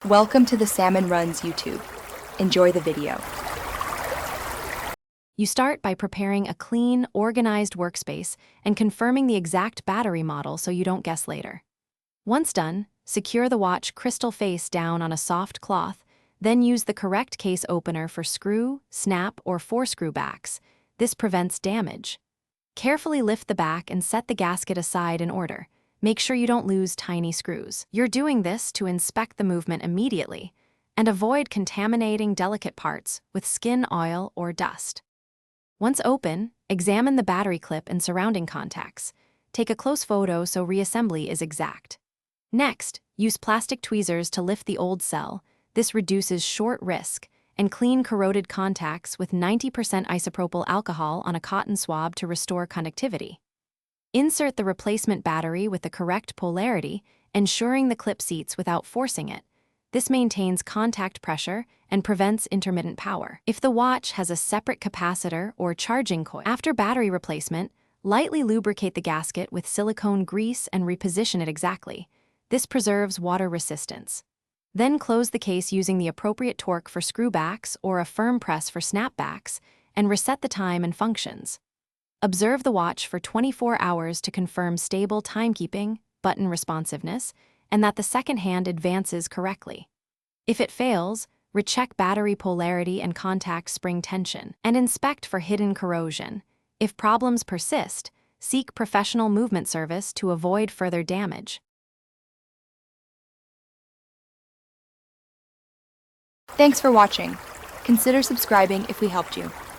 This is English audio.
Welcome to the Salmon Runs YouTube. Enjoy the video. You start by preparing a clean, organized workspace and confirming the exact battery model so you don't guess later. Once done, secure the watch crystal face down on a soft cloth, then use the correct case opener for screw, snap, or four-screw backs. This prevents damage. Carefully lift the back and set the gasket aside in order. Make sure you don't lose tiny screws. You're doing this to inspect the movement immediately and avoid contaminating delicate parts with skin oil or dust. Once open, examine the battery clip and surrounding contacts. Take a close photo so reassembly is exact. Next, use plastic tweezers to lift the old cell. This reduces short risk, and clean corroded contacts with 90% isopropyl alcohol on a cotton swab to restore conductivity. Insert the replacement battery with the correct polarity, ensuring the clip seats without forcing it. This maintains contact pressure and prevents intermittent power. If the watch has a separate capacitor or charging coil, after battery replacement, lightly lubricate the gasket with silicone grease and reposition it exactly. This preserves water resistance. Then close the case using the appropriate torque for screw backs or a firm press for snapbacks, and reset the time and functions. Observe the watch for 24 hours to confirm stable timekeeping, button responsiveness, and that the second hand advances correctly. If it fails, recheck battery polarity and contact spring tension, and inspect for hidden corrosion. If problems persist, seek professional movement service to avoid further damage. Thanks for watching. Consider subscribing if we helped you.